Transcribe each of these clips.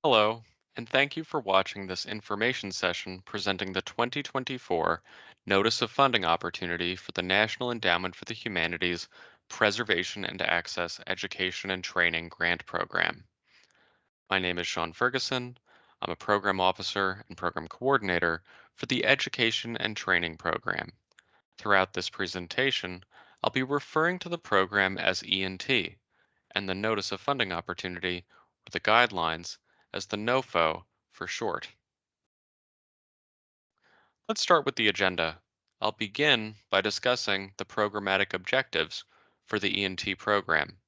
Hello, and thank you for watching this information session presenting the 2024 Notice of Funding Opportunity for the National Endowment for the Humanities Preservation and Access Education and Training Grant Program. My name is Sean Ferguson. I'm a program officer and program coordinator for the Education and Training Program. Throughout this presentation, I'll be referring to the program as ENT and the Notice of Funding Opportunity or the guidelines as the NOFO for short. Let's start with the agenda. I'll begin by discussing the programmatic objectives for the ENT program,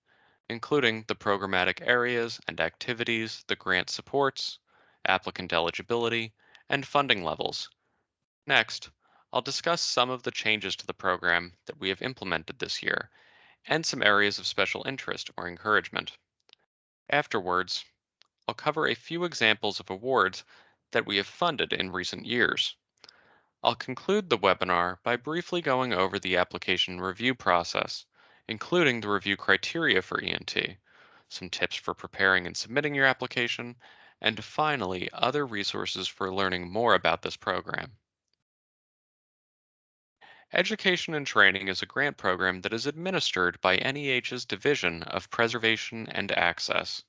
including the programmatic areas and activities the grant supports, applicant eligibility, and funding levels. Next, I'll discuss some of the changes to the program that we have implemented this year and some areas of special interest or encouragement. Afterwards, I'll cover a few examples of awards that we have funded in recent years. I'll conclude the webinar by briefly going over the application review process, including the review criteria for ENT, some tips for preparing and submitting your application, and finally, other resources for learning more about this program. Education and Training is a grant program that is administered by NEH's Division of Preservation and Access.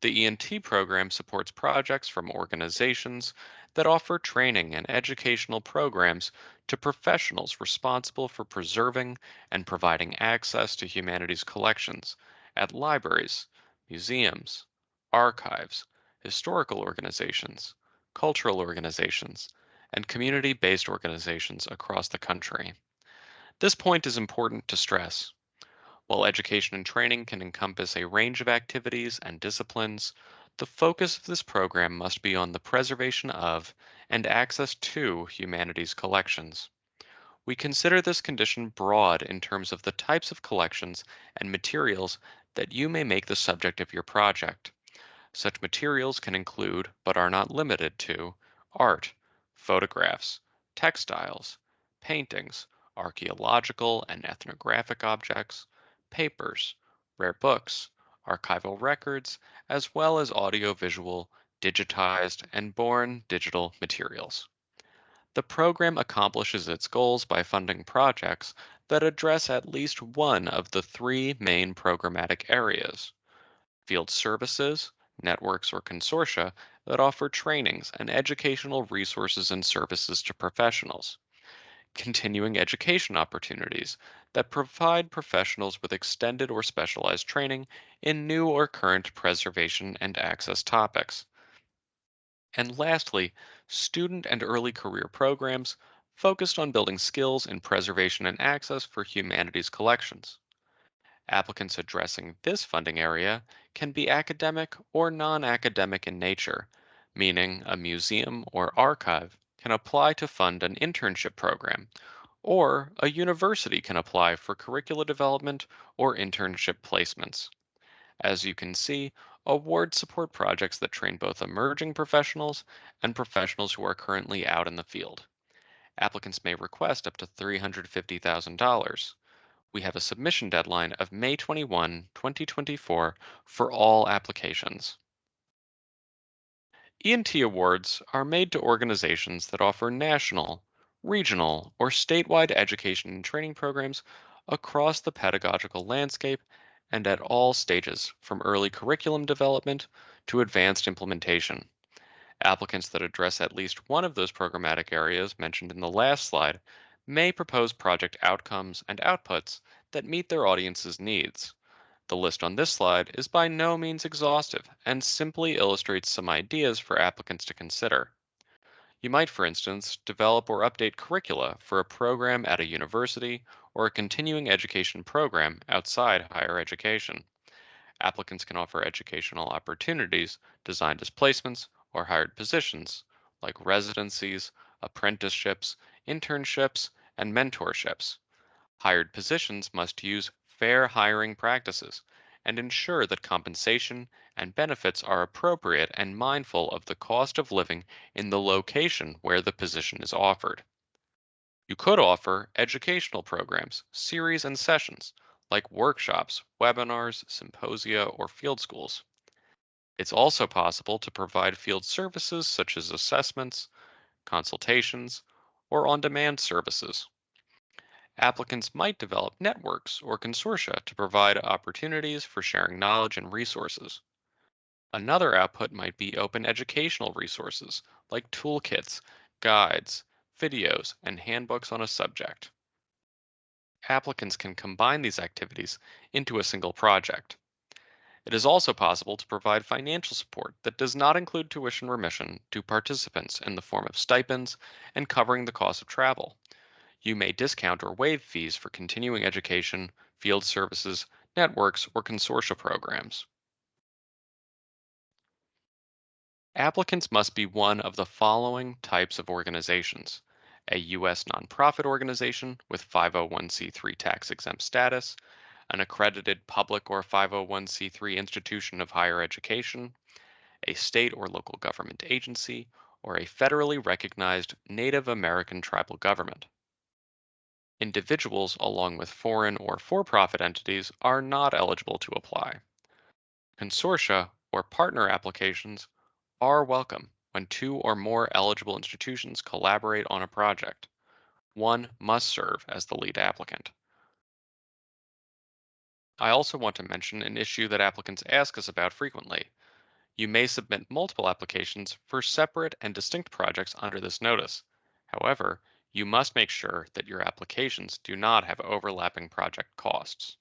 The ENT program supports projects from organizations that offer training and educational programs to professionals responsible for preserving and providing access to humanities collections at libraries, museums, archives, historical organizations, cultural organizations, and community based organizations across the country. This point is important to stress. While education and training can encompass a range of activities and disciplines, the focus of this program must be on the preservation of and access to humanities collections. We consider this condition broad in terms of the types of collections and materials that you may make the subject of your project. Such materials can include, but are not limited to, art, photographs, textiles, paintings, archaeological and ethnographic objects, papers, rare books, archival records, as well as audiovisual, digitized, and born digital materials. The program accomplishes its goals by funding projects that address at least one of the three main programmatic areas: field services, networks, or consortia that offer trainings and educational resources and services to professionals, continuing education opportunities that provide professionals with extended or specialized training in new or current preservation and access topics. And lastly, student and early career programs focused on building skills in preservation and access for humanities collections. Applicants addressing this funding area can be academic or non academic in nature, meaning a museum or archive can apply to fund an internship program, or a university can apply for curricula development or internship placements. As you can see, awards support projects that train both emerging professionals and professionals who are currently out in the field. Applicants may request up to $350,000. We have a submission deadline of May 21, 2024 for all applications. ENT awards are made to organizations that offer national, regional, or statewide education and training programs across the pedagogical landscape and at all stages, from early curriculum development to advanced implementation. Applicants that address at least one of those programmatic areas mentioned in the last slide may propose project outcomes and outputs that meet their audience's needs. The list on this slide is by no means exhaustive and simply illustrates some ideas for applicants to consider. You might, for instance, develop or update curricula for a program at a university or a continuing education program outside higher education. Applicants can offer educational opportunities designed as placements or hired positions, like residencies, apprenticeships, internships, and mentorships. Hired positions must use fair hiring practices and ensure that compensation and benefits are appropriate and mindful of the cost of living in the location where the position is offered. You could offer educational programs, series, and sessions like workshops, webinars, symposia, or field schools. It's also possible to provide field services such as assessments, consultations, or on demand services. Applicants might develop networks or consortia to provide opportunities for sharing knowledge and resources. Another output might be open educational resources like toolkits, guides, videos, and handbooks on a subject. Applicants can combine these activities into a single project. It is also possible to provide financial support that does not include tuition remission to participants in the form of stipends and covering the cost of travel. You may discount or waive fees for continuing education, field services, networks, or consortia programs. Applicants must be one of the following types of organizations: a U.S. nonprofit organization with 501c3 tax exempt status, an accredited public or 501c3 institution of higher education, a state or local government agency, or a federally recognized Native American tribal government. Individuals, along with foreign or for profit entities, are not eligible to apply. Consortia or partner applications are welcome when two or more eligible institutions collaborate on a project. One must serve as the lead applicant. I also want to mention an issue that applicants ask us about frequently. You may submit multiple applications for separate and distinct projects under this notice. However, you must make sure that your applications do not have overlapping project costs.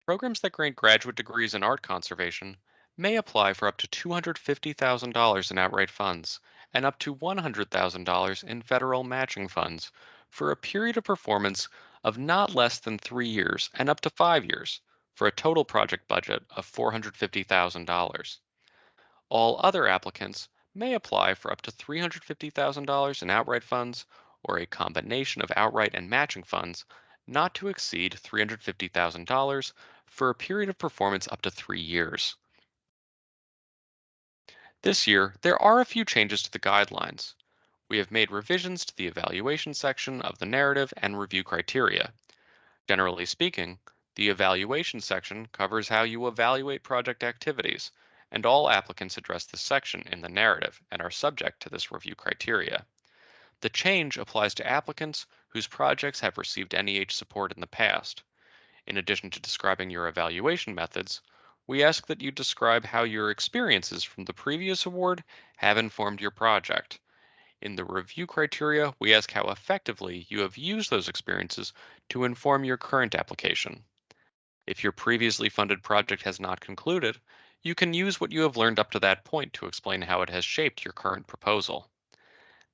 Programs that grant graduate degrees in art conservation may apply for up to $250,000 in outright funds and up to $100,000 in federal matching funds for a period of performance of not less than 3 years and up to 5 years for a total project budget of $450,000. All other applicants may apply for up to $350,000 in outright funds or a combination of outright and matching funds not to exceed $350,000 for a period of performance up to 3 years. This year, there are a few changes to the guidelines. We have made revisions to the evaluation section of the narrative and review criteria. Generally speaking, the evaluation section covers how you evaluate project activities, and all applicants address this section in the narrative and are subject to this review criteria. The change applies to applicants whose projects have received NEH support in the past. In addition to describing your evaluation methods, we ask that you describe how your experiences from the previous award have informed your project. In the review criteria, we ask how effectively you have used those experiences to inform your current application. If your previously funded project has not concluded, you can use what you have learned up to that point to explain how it has shaped your current proposal.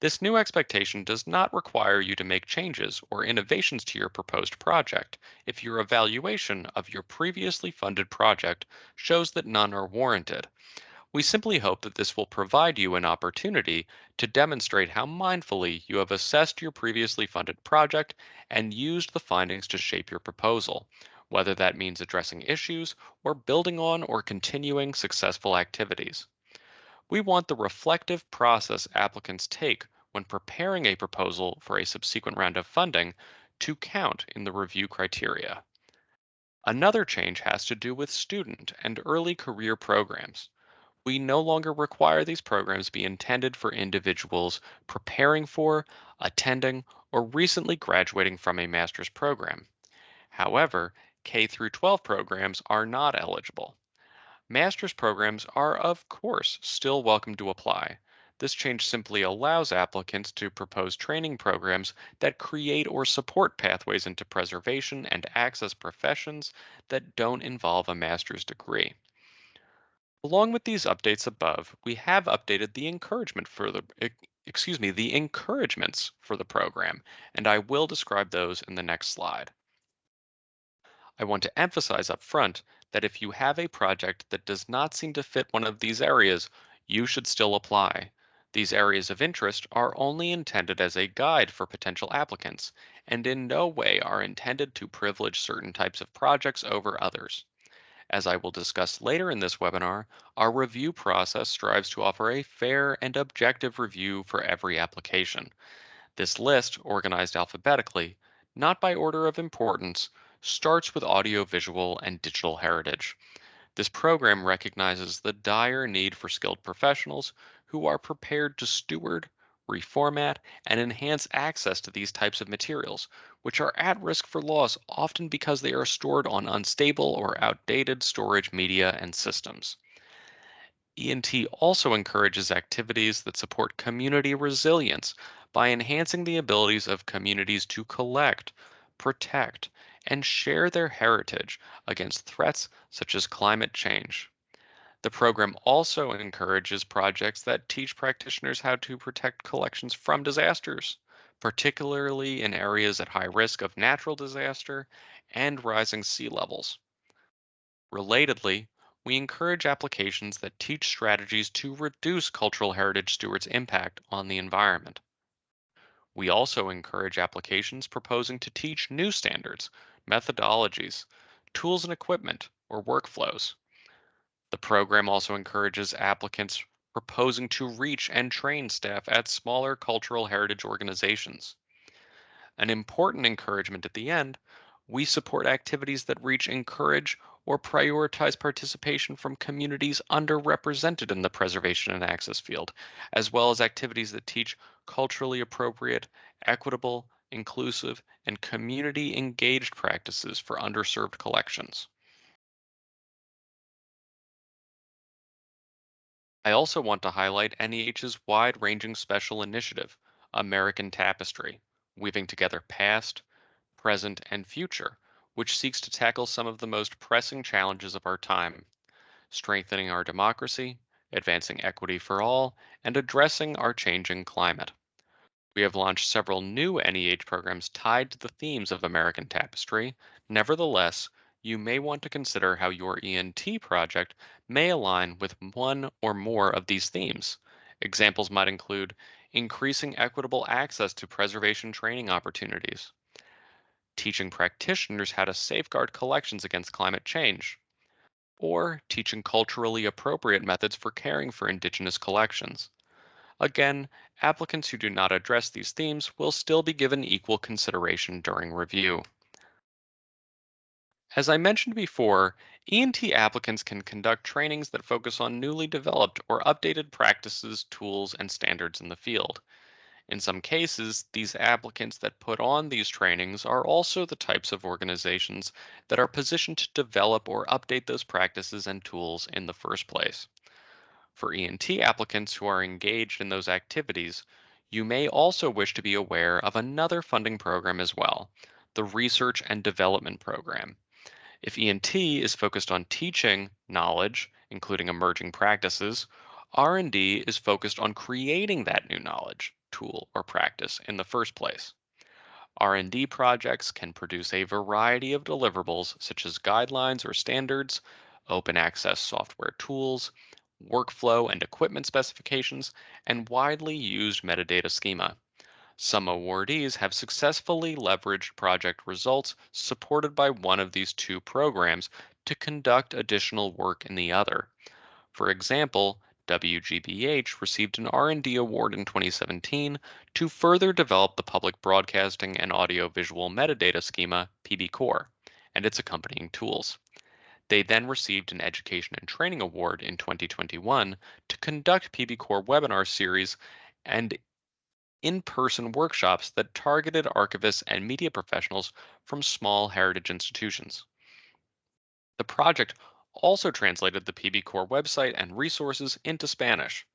This new expectation does not require you to make changes or innovations to your proposed project if your evaluation of your previously funded project shows that none are warranted. We simply hope that this will provide you an opportunity to demonstrate how mindfully you have assessed your previously funded project and used the findings to shape your proposal, whether that means addressing issues or building on or continuing successful activities. We want the reflective process applicants take when preparing a proposal for a subsequent round of funding to count in the review criteria. Another change has to do with student and early career programs. We no longer require these programs be intended for individuals preparing for, attending, or recently graduating from a master's program. However, K through 12 programs are not eligible. Master's programs are, of course, still welcome to apply. This change simply allows applicants to propose training programs that create or support pathways into preservation and access professions that don't involve a master's degree. Along with these updates above, we have updated the the encouragements for the program, and I will describe those in the next slide. I want to emphasize up front that if you have a project that does not seem to fit one of these areas, you should still apply. These areas of interest are only intended as a guide for potential applicants, and in no way are intended to privilege certain types of projects over others. As I will discuss later in this webinar, our review process strives to offer a fair and objective review for every application. This list, organized alphabetically, not by order of importance, starts with audiovisual and digital heritage. This program recognizes the dire need for skilled professionals who are prepared to steward, reformat, and enhance access to these types of materials, which are at risk for loss often because they are stored on unstable or outdated storage media and systems. ENT also encourages activities that support community resilience by enhancing the abilities of communities to collect, protect, and share their heritage against threats such as climate change. The program also encourages projects that teach practitioners how to protect collections from disasters, particularly in areas at high risk of natural disaster and rising sea levels. Relatedly, we encourage applications that teach strategies to reduce cultural heritage stewards' impact on the environment. We also encourage applications proposing to teach new standards, methodologies, tools and equipment, or workflows. The program also encourages applicants proposing to reach and train staff at smaller cultural heritage organizations. An important encouragement at the end, we support activities that encourage, or prioritize participation from communities underrepresented in the preservation and access field, as well as activities that teach culturally appropriate, equitable, inclusive, and community engaged practices for underserved collections. I also want to highlight NEH's wide ranging special initiative, American Tapestry, weaving together past, present, and future, which seeks to tackle some of the most pressing challenges of our time, strengthening our democracy, advancing equity for all, and addressing our changing climate. We have launched several new NEH programs tied to the themes of American Tapestry. Nevertheless, you may want to consider how your ENT project may align with one or more of these themes. Examples might include increasing equitable access to preservation training opportunities, teaching practitioners how to safeguard collections against climate change, or teaching culturally appropriate methods for caring for indigenous collections. Again, applicants who do not address these themes will still be given equal consideration during review. As I mentioned before, ENT applicants can conduct trainings that focus on newly developed or updated practices, tools, and standards in the field. In some cases, these applicants that put on these trainings are also the types of organizations that are positioned to develop or update those practices and tools in the first place. For ENT applicants who are engaged in those activities, you may also wish to be aware of another funding program as well, the Research and Development Program. If ENT is focused on teaching knowledge, including emerging practices, R&D is focused on creating that new knowledge, tool, or practice in the first place. R&D projects can produce a variety of deliverables such as guidelines or standards, open access software tools, workflow and equipment specifications, and widely used metadata schema. Some awardees have successfully leveraged project results supported by one of these two programs to conduct additional work in the other. For example, WGBH received an R&D award in 2017 to further develop the public broadcasting and audiovisual metadata schema PB Core and its accompanying tools. They then received an Education and Training Award in 2021 to conduct PB Core webinar series and in person workshops that targeted archivists and media professionals from small heritage institutions. The project also translated the PB Core website and resources into Spanish.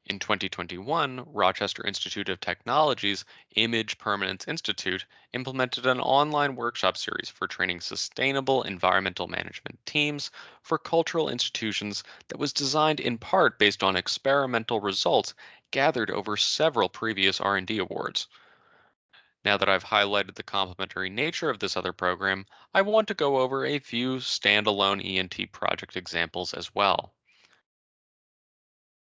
In 2021, Rochester Institute of Technology's Image Permanence Institute implemented an online workshop series for training sustainable environmental management teams for cultural institutions that was designed in part based on experimental results gathered over several previous R&D awards. Now that I've highlighted the complementary nature of this other program, I want to go over a few standalone ENT project examples as well.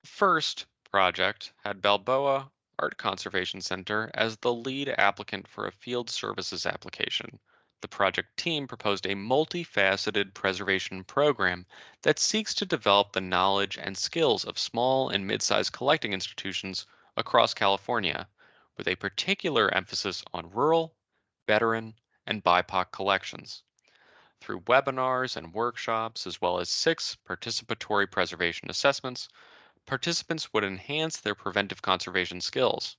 First project had Balboa Art Conservation Center as the lead applicant for a field services application. The project team proposed a multifaceted preservation program that seeks to develop the knowledge and skills of small and mid sized collecting institutions across California, with a particular emphasis on rural, veteran, and BIPOC collections. Through webinars and workshops, as well as 6 participatory preservation assessments, participants would enhance their preventive conservation skills.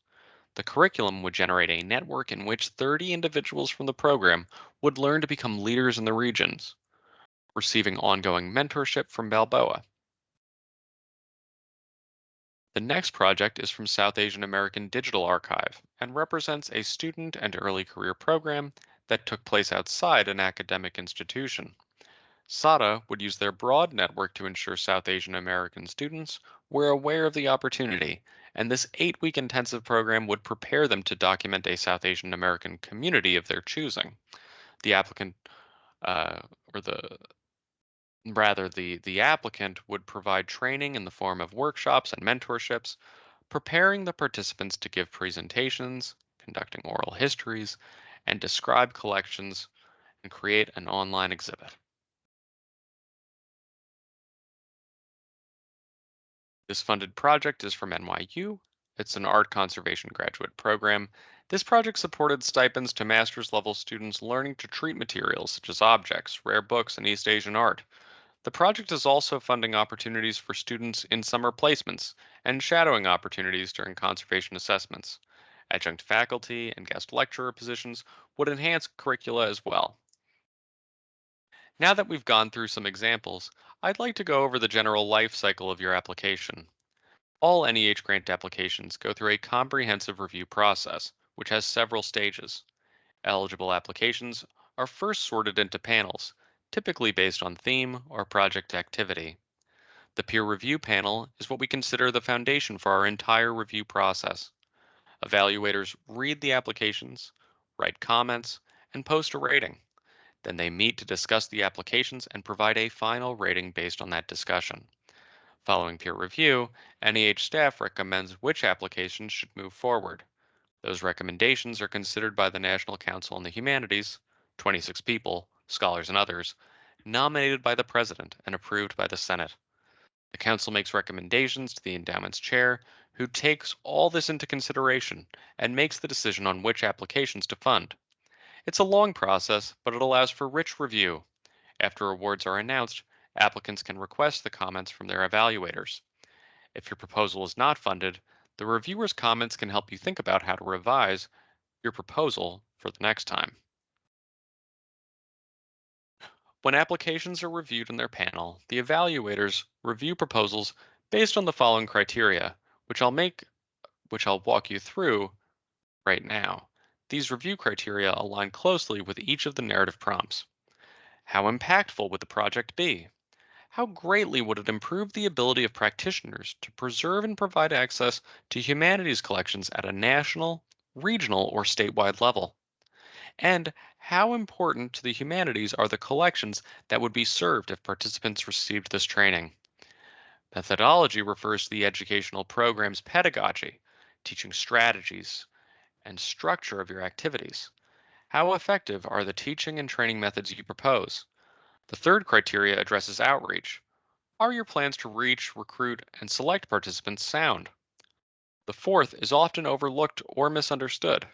The curriculum would generate a network in which 30 individuals from the program would learn to become leaders in the regions, receiving ongoing mentorship from Balboa. The next project is from South Asian American Digital Archive and represents a student and early career program that took place outside an academic institution. SADA would use their broad network to ensure South Asian American students were aware of the opportunity, and this 8 week intensive program would prepare them to document a South Asian American community of their choosing. The applicant, uh, or the applicant would provide training in the form of workshops and mentorships, preparing the participants to give presentations, conducting oral histories, and describe collections and create an online exhibit. This funded project is from NYU. It's an art conservation graduate program. This project supported stipends to master's level students learning to treat materials such as objects, rare books, and East Asian art. The project is also funding opportunities for students in summer placements and shadowing opportunities during conservation assessments. Adjunct faculty and guest lecturer positions would enhance curricula as well. Now that we've gone through some examples, I'd like to go over the general life cycle of your application. All NEH grant applications go through a comprehensive review process, which has several stages. Eligible applications are first sorted into panels, typically based on theme or project activity. The peer review panel is what we consider the foundation for our entire review process. Evaluators read the applications, write comments, and post a rating. Then they meet to discuss the applications and provide a final rating based on that discussion. Following peer review, NEH staff recommends which applications should move forward. Those recommendations are considered by the National Council on the Humanities, 26 people, scholars and others, nominated by the President and approved by the Senate. The Council makes recommendations to the endowment's chair, who takes all this into consideration and makes the decision on which applications to fund. It's a long process, but it allows for rich review. After awards are announced, applicants can request the comments from their evaluators. If your proposal is not funded, the reviewer's comments can help you think about how to revise your proposal for the next time. When applications are reviewed in their panel, the evaluators review proposals based on the following criteria, which I'll walk you through right now. These review criteria align closely with each of the narrative prompts. How impactful would the project be? How greatly would it improve the ability of practitioners to preserve and provide access to humanities collections at a national, regional, or statewide level? And how important to the humanities are the collections that would be served if participants received this training? Methodology refers to the educational program's pedagogy, teaching strategies, and structure of your activities. How effective are the teaching and training methods you propose? The third criteria addresses outreach. Are your plans to reach, recruit, and select participants sound? The fourth is often overlooked or misunderstood.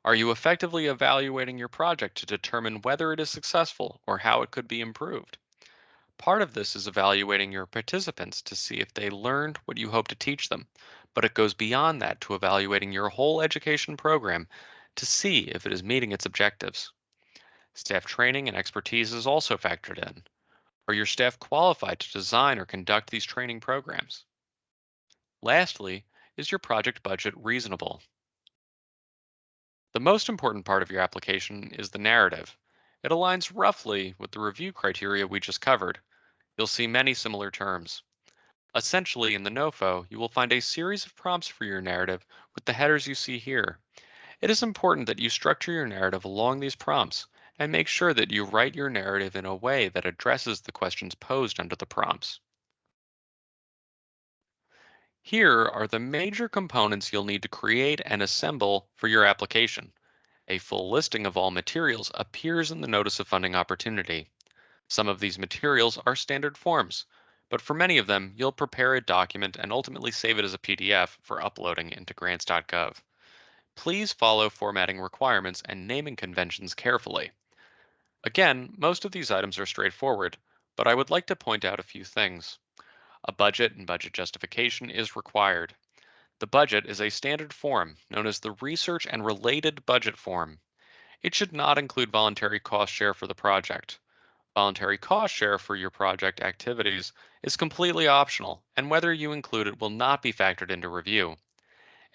Are you effectively evaluating your project to determine whether it is successful or how it could be improved? Part of this is evaluating your participants to see if they learned what you hope to teach them, but it goes beyond that to evaluating your whole education program to see if it is meeting its objectives. Staff training and expertise is also factored in. Are your staff qualified to design or conduct these training programs? Lastly, is your project budget reasonable? The most important part of your application is the narrative. It aligns roughly with the review criteria we just covered. You'll see many similar terms. Essentially, in the NOFO, you will find a series of prompts for your narrative with the headers you see here. It is important that you structure your narrative along these prompts and make sure that you write your narrative in a way that addresses the questions posed under the prompts. Here are the major components you'll need to create and assemble for your application. A full listing of all materials appears in the Notice of Funding Opportunity. Some of these materials are standard forms, but for many of them, you'll prepare a document and ultimately save it as a PDF for uploading into grants.gov. Please follow formatting requirements and naming conventions carefully. Again, most of these items are straightforward, but I would like to point out a few things. A budget and budget justification is required. The budget is a standard form known as the research and related budget form. It should not include voluntary cost share for the project. Voluntary cost share for your project activities is completely optional, and whether you include it will not be factored into review.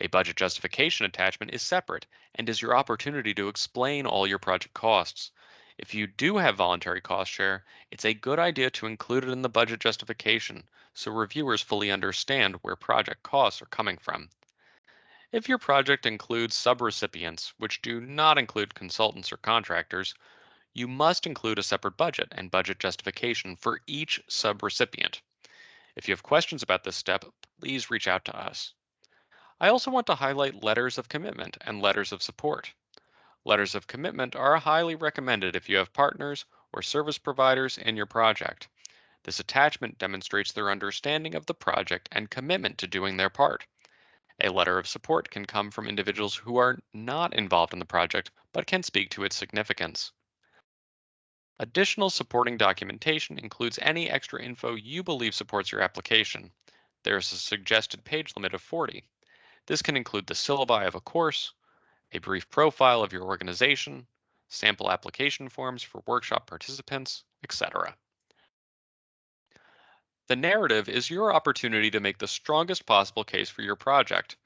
A budget justification attachment is separate and is your opportunity to explain all your project costs. If you do have voluntary cost share, it's a good idea to include it in the budget justification so reviewers fully understand where project costs are coming from. If your project includes subrecipients, which do not include consultants or contractors, you must include a separate budget and budget justification for each subrecipient. If you have questions about this step, please reach out to us. I also want to highlight letters of commitment and letters of support. Letters of commitment are highly recommended if you have partners or service providers in your project. This attachment demonstrates their understanding of the project and commitment to doing their part. A letter of support can come from individuals who are not involved in the project but can speak to its significance. Additional supporting documentation includes any extra info you believe supports your application. There is a suggested page limit of 40. This can include the syllabi of a course, a brief profile of your organization, sample application forms for workshop participants, etc. The narrative is your opportunity to make the strongest possible case for your project.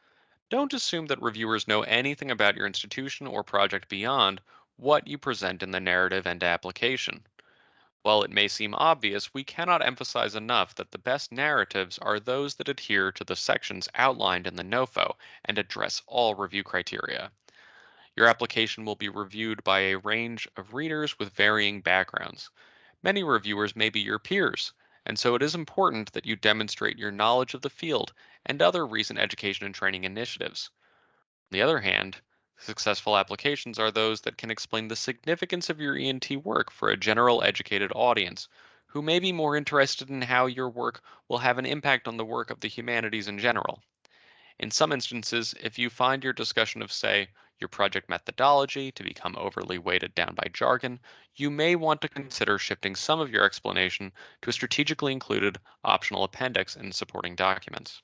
Don't assume that reviewers know anything about your institution or project beyond what you present in the narrative and application. While it may seem obvious, we cannot emphasize enough that the best narratives are those that adhere to the sections outlined in the NOFO and address all review criteria. Your application will be reviewed by a range of readers with varying backgrounds. Many reviewers may be your peers, and so it is important that you demonstrate your knowledge of the field and other recent education and training initiatives. On the other hand, successful applications are those that can explain the significance of your ENT work for a general educated audience who may be more interested in how your work will have an impact on the work of the humanities in general. In some instances, if you find your discussion of, say, your project methodology to become overly weighted down by jargon, you may want to consider shifting some of your explanation to a strategically included optional appendix in supporting documents.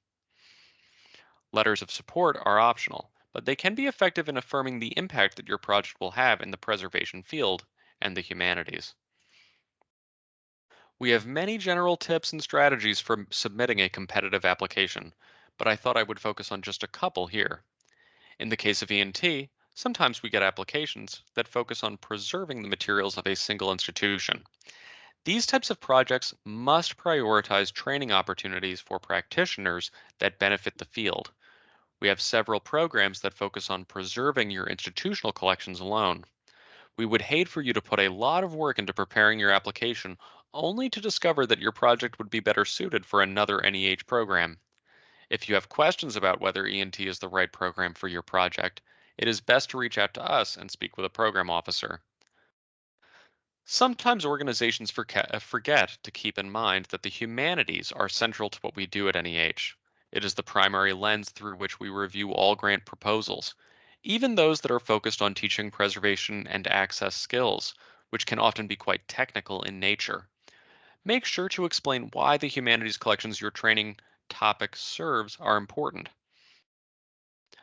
Letters of support are optional, but they can be effective in affirming the impact that your project will have in the preservation field and the humanities. We have many general tips and strategies for submitting a competitive application, but I thought I would focus on just a couple here. In the case of ENT, sometimes we get applications that focus on preserving the materials of a single institution. These types of projects must prioritize training opportunities for practitioners that benefit the field. We have several programs that focus on preserving your institutional collections alone. We would hate for you to put a lot of work into preparing your application only to discover that your project would be better suited for another NEH program. If you have questions about whether ENT is the right program for your project, it is best to reach out to us and speak with a program officer. Sometimes organizations forget to keep in mind that the humanities are central to what we do at NEH. It is the primary lens through which we review all grant proposals, even those that are focused on teaching preservation and access skills, which can often be quite technical in nature. Make sure to explain why the humanities collections your training topic serves are important.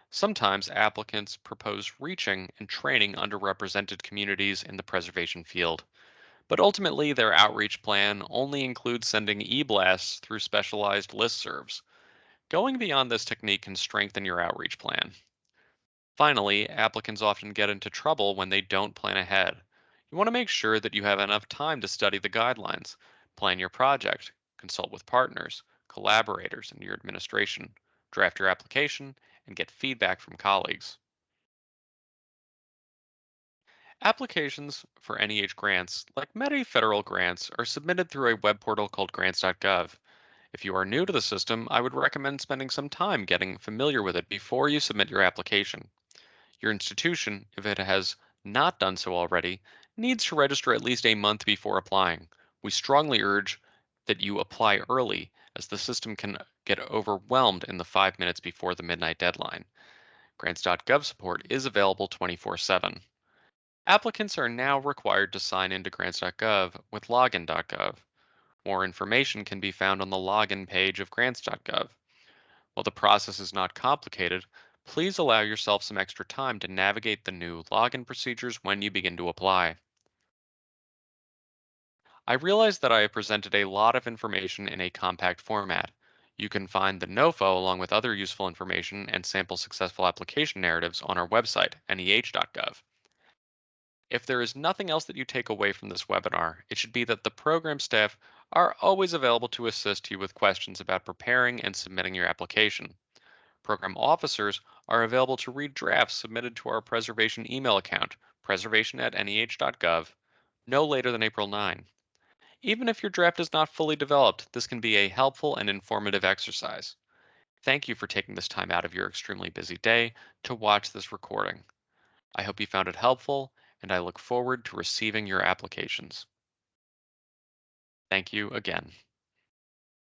Sometimes applicants propose reaching and training underrepresented communities in the preservation field, but ultimately their outreach plan only includes sending e-blasts through specialized listservs. Going beyond this technique can strengthen your outreach plan. Finally, applicants often get into trouble when they don't plan ahead. You want to make sure that you have enough time to study the guidelines, plan your project, consult with partners, collaborators, and your administration, draft your application, and get feedback from colleagues. Applications for NEH grants, like many federal grants, are submitted through a web portal called grants.gov. If you are new to the system, I would recommend spending some time getting familiar with it before you submit your application. Your institution, if it has not done so already, needs to register at least a month before applying. We strongly urge that you apply early, as the system can get overwhelmed in the 5 minutes before the midnight deadline. Grants.gov support is available 24/7. Applicants are now required to sign into grants.gov with login.gov. More information can be found on the login page of grants.gov. While the process is not complicated, please allow yourself some extra time to navigate the new login procedures when you begin to apply. I realize that I have presented a lot of information in a compact format. You can find the NOFO along with other useful information and sample successful application narratives on our website, NEH.gov. If there is nothing else that you take away from this webinar, it should be that the program staff are always available to assist you with questions about preparing and submitting your application. Program officers are available to read drafts submitted to our preservation email account, preservation@nee.gov, no later than April 9. Even if your draft is not fully developed, this can be a helpful and informative exercise. Thank you for taking this time out of your extremely busy day to watch this recording. I hope you found it helpful, and I look forward to receiving your applications. Thank you again.